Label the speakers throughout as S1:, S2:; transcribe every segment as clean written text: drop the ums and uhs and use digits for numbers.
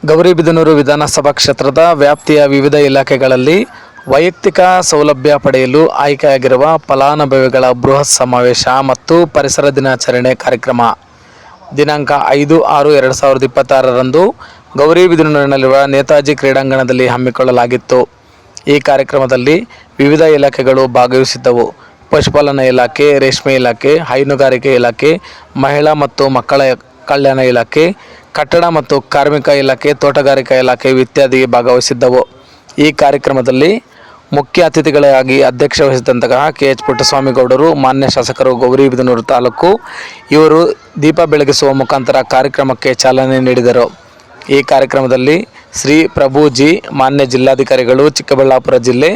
S1: ಗೌರಿಬಿದನೂರು ವಿಧಾನಸಭಾ ಕ್ಷೇತ್ರದ ವ್ಯಾಪ್ತಿಯ ವಿವಿಧ ಇಲಾಖೆಗಳಲ್ಲಿ ವೈಯಕ್ತಿಕ ಸೌಲಭ್ಯ ಪಡೆಯಲು ಆಯ್ಕೆಯಾಗಿರುವ ಫಲಾನುಭವಿಗಳ ಬೃಹತ್ ಸಮಾವೇಶ ಮತ್ತು ಪರಿಸರ ದಿನಾಚರಣೆ ಕಾರ್ಯಕ್ರಮ ದಿನಾಂಕ 5/6/2026ರಂದು ಗೌರಿಬಿದನೂರಿನಲ್ಲಿರುವ ನೇತಾಜಿ ಕ್ರೀಡಾಂಗಣದಲ್ಲಿ ಹಮ್ಮಿಕೊಳ್ಳಲಾಗಿತ್ತು. ಈ ಕಾರ್ಯಕ್ರಮದಲ್ಲಿ ವಿವಿಧ ಇಲಾಖೆಗಳು ಭಾಗವಹಿಸಿದ್ದವು. ಪಶುಪಾಲನಾ ಇಲಾಖೆ, ರೇಷ್ಮೆ ಇಲಾಖೆ, ಹೈನುಗಾರಿಕೆ ಇಲಾಖೆ, ಮಹಿಳಾ ಮತ್ತು ಮಕ್ಕಳ ಕಲ್ಯಾಣ ಇಲಾಖೆ, ಕಟ್ಟಡ ಮತ್ತು ಕಾರ್ಮಿಕ ಇಲಾಖೆ, ತೋಟಗಾರಿಕಾ ಇಲಾಖೆ ಇತ್ಯಾದಿ ಭಾಗವಹಿಸಿದ್ದವು. ಈ ಕಾರ್ಯಕ್ರಮದಲ್ಲಿ ಮುಖ್ಯ ಅತಿಥಿಗಳಾಗಿ ಅಧ್ಯಕ್ಷ ವಹಿಸಿದಂತಹ KH ಪುಟ್ಟಸ್ವಾಮಿ ಗೌಡರು, ಮಾನ್ಯ ಶಾಸಕರು ಗೌರಿಬಿದನೂರು ತಾಲೂಕು ಇವರು ದೀಪ ಬೆಳಗಿಸುವ ಮುಖಾಂತರ ಕಾರ್ಯಕ್ರಮಕ್ಕೆ ಚಾಲನೆ ನೀಡಿದರು. ಈ ಕಾರ್ಯಕ್ರಮದಲ್ಲಿ ಶ್ರೀ ಪ್ರಭುಜಿ, ಮಾನ್ಯ ಜಿಲ್ಲಾಧಿಕಾರಿಗಳು ಚಿಕ್ಕಬಳ್ಳಾಪುರ ಜಿಲ್ಲೆ,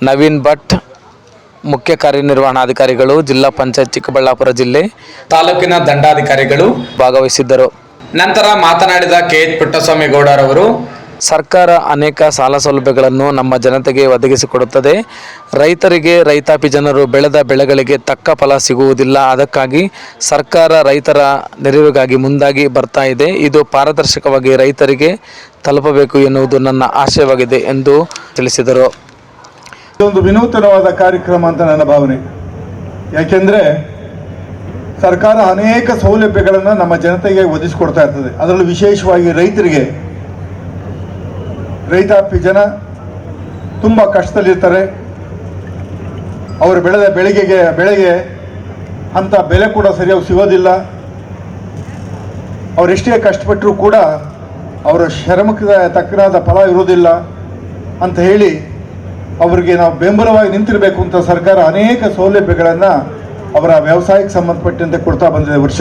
S1: ನವೀನ್ ಭಟ್ ಮುಖ್ಯ ಕಾರ್ಯನಿರ್ವಹಣಾಧಿಕಾರಿಗಳು, ಜಿಲ್ಲಾ ಪಂಚಾಯತ್ ಚಿಕ್ಕಬಳ್ಳಾಪುರ ಜಿಲ್ಲೆ, ತಾಲೂಕಿನ ದಂಡಾಧಿಕಾರಿಗಳು ಭಾಗವಹಿಸಿದ್ದರು. ನಂತರ ಮಾತನಾಡಿದ KH ಪುಟ್ಟಸ್ವಾಮಿ ಗೌಡರವರು, ಸರ್ಕಾರ ಅನೇಕ ಸಾಲ ಸೌಲಭ್ಯಗಳನ್ನು ನಮ್ಮ ಜನತೆಗೆ ಒದಗಿಸಿಕೊಡುತ್ತದೆ. ರೈತರಿಗೆ, ರೈತಾಪಿ ಜನರು ಬೆಳೆದ ಬೆಳೆಗಳಿಗೆ ತಕ್ಕ ಫಲ ಸಿಗುವುದಿಲ್ಲ. ಅದಕ್ಕಾಗಿ ಸರ್ಕಾರ ರೈತರ ನೆರವಿಗಾಗಿ ಮುಂದಾಗಿ ಬರ್ತಾ ಇದೆ. ಇದು ಪಾರದರ್ಶಕವಾಗಿ ರೈತರಿಗೆ ತಲುಪಬೇಕು ಎನ್ನುವುದು ನನ್ನ ಆಶಯವಾಗಿದೆ ಎಂದು ತಿಳಿಸಿದರು.
S2: ಇದೊಂದು ವಿನೂತನವಾದ ಕಾರ್ಯಕ್ರಮ ಅಂತ ನನ್ನ ಭಾವನೆ. ಯಾಕೆಂದರೆ ಸರ್ಕಾರ ಅನೇಕ ಸೌಲಭ್ಯಗಳನ್ನು ನಮ್ಮ ಜನತೆಗೆ ಒದಗಿಸಿಕೊಡ್ತಾ ಇರ್ತದೆ. ಅದರಲ್ಲೂ ವಿಶೇಷವಾಗಿ ರೈತರಿಗೆ, ರೈತಾಪಿ ಜನ ತುಂಬ ಕಷ್ಟದಲ್ಲಿರ್ತಾರೆ. ಅವರು ಬೆಳೆದ ಬೆಳೆಗೆ ಅಂಥ ಬೆಲೆ ಕೂಡ ಸರಿಯಾಗಿ ಸಿಗೋದಿಲ್ಲ. ಅವರೆಷ್ಟೇ ಕಷ್ಟಪಟ್ಟರೂ ಕೂಡ ಅವರ ಶ್ರಮಕ್ಕೆ ತಕ್ಕನಾದ ಫಲ ಇರೋದಿಲ್ಲ ಅಂತ ಹೇಳಿ ಅವರಿಗೆ ನಾವು ಬೆಂಬಲವಾಗಿ ನಿಂತಿರಬೇಕು ಅಂತ ಸರ್ಕಾರ ಅನೇಕ ಸೌಲಭ್ಯಗಳನ್ನು ಅವರ ವ್ಯವಸಾಯಕ್ಕೆ ಸಂಬಂಧಪಟ್ಟಂತೆ ಕೊಡ್ತಾ ಬಂದಿದೆ ವರ್ಷ.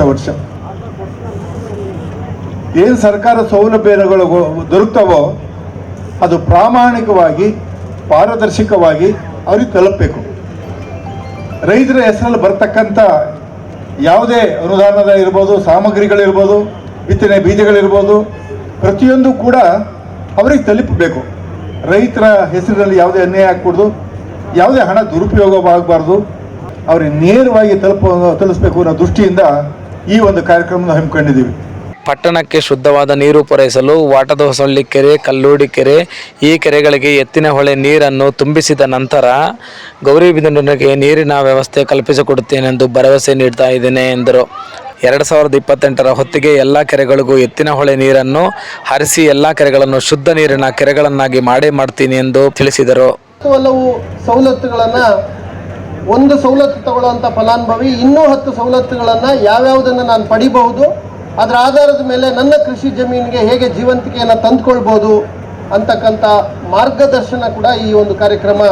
S2: ಏನು ಸರ್ಕಾರ ಸೌಲಭ್ಯಗಳು ದೊರಕ್ತವೋ ಅದು ಪ್ರಾಮಾಣಿಕವಾಗಿ, ಪಾರದರ್ಶಕವಾಗಿ ಅವ್ರಿಗೆ ತಲುಪಬೇಕು. ರೈತರ ಹೆಸರಲ್ಲಿ ಬರ್ತಕ್ಕಂಥ ಯಾವುದೇ ಅನುದಾನದ ಇರ್ಬೋದು, ಸಾಮಗ್ರಿಗಳಿರ್ಬೋದು, ಬಿತ್ತನೆ ಬೀಜಗಳಿರ್ಬೋದು, ಪ್ರತಿಯೊಂದು ಕೂಡ ಅವರಿಗೆ ತಲುಪಬೇಕು. ರೈತರ ಹೆಸರಿನಲ್ಲಿ ಯಾವುದೇ ಅನ್ಯಾಯ ಆಗಕೂಡ್ದು, ಯಾವುದೇ ಹಣ ದುರುಪಯೋಗವಾಗಬಾರ್ದು, ಅವ್ರಿಗೆ ನೇರವಾಗಿ ತಲುಪಿಸಬೇಕು ಅನ್ನೋ ದೃಷ್ಟಿಯಿಂದ ಈ ಒಂದು ಕಾರ್ಯಕ್ರಮವನ್ನು ಹಮ್ಮಿಕೊಂಡಿದ್ದೀವಿ.
S1: ಪಟ್ಟಣಕ್ಕೆ ಶುದ್ಧವಾದ ನೀರು ಪೂರೈಸಲು ವಾಟದಹೊಸಳ್ಳಿ ಕೆರೆ, ಕಲ್ಲೂಡಿ ಕೆರೆ ಈ ಕೆರೆಗಳಿಗೆ ಎತ್ತಿನ ಹೊಳೆ ನೀರನ್ನು ತುಂಬಿಸಿದ ನಂತರ ಗೌರಿಬಿದನೂರಿಗೆ ನೀರಿನ ವ್ಯವಸ್ಥೆ ಕಲ್ಪಿಸಿಕೊಡುತ್ತೇನೆಂದು ಭರವಸೆ ನೀಡ್ತಾ ಇದ್ದೇನೆ ಎಂದರು. 2028ರ ಹೊತ್ತಿಗೆ ಎಲ್ಲ ಕೆರೆಗಳಿಗೂ ಎತ್ತಿನ ಹೊಳೆ ನೀರನ್ನು ಹರಿಸಿ ಎಲ್ಲ ಕೆರೆಗಳನ್ನು ಶುದ್ಧ ನೀರಿನ ಕೆರೆಗಳನ್ನಾಗಿ ಮಾಡ್ತೀನಿ ಎಂದು ತಿಳಿಸಿದರು.
S3: ಹಲವು ಸವಲತ್ತುಗಳನ್ನು, ಒಂದು ಸವಲತ್ತು ತಗೊಳ್ಳುವಂಥ ಫಲಾನುಭವಿ ಇನ್ನೂ 10 ಸವಲತ್ತುಗಳನ್ನು ಯಾವ್ಯಾವುದನ್ನು ನಾನು ಪಡಿಬಹುದು, ಅದರ ಆಧಾರದ ಮೇಲೆ ನನ್ನ ಕೃಷಿ ಜಮೀನಿಗೆ ಹೇಗೆ ಜೀವಂತಿಕೆಯನ್ನು ತಂದುಕೊಳ್ಬೋದು ಅಂತಕ್ಕಂಥ ಮಾರ್ಗದರ್ಶನ ಕೂಡ ಈ ಒಂದು ಕಾರ್ಯಕ್ರಮ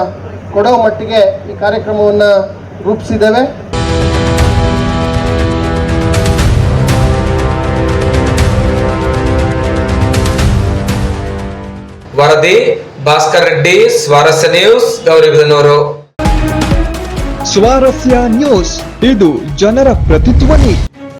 S3: ಕೊಡೋ ಮಟ್ಟಿಗೆ ಈ ಕಾರ್ಯಕ್ರಮವನ್ನು ರೂಪಿಸಿದ್ದೇವೆ.
S1: ವರದಿ ಭಾಸ್ಕರ್ ರೆಡ್ಡಿ, ಸ್ವಾರಸ್ಯ ನ್ಯೂಸ್, ಗೌರಿಬಿದನೂರು.
S4: ಸ್ವಾರಸ್ಯ ನ್ಯೂಸ್, ಇದು ಜನರ ಪ್ರತಿಧ್ವನಿ.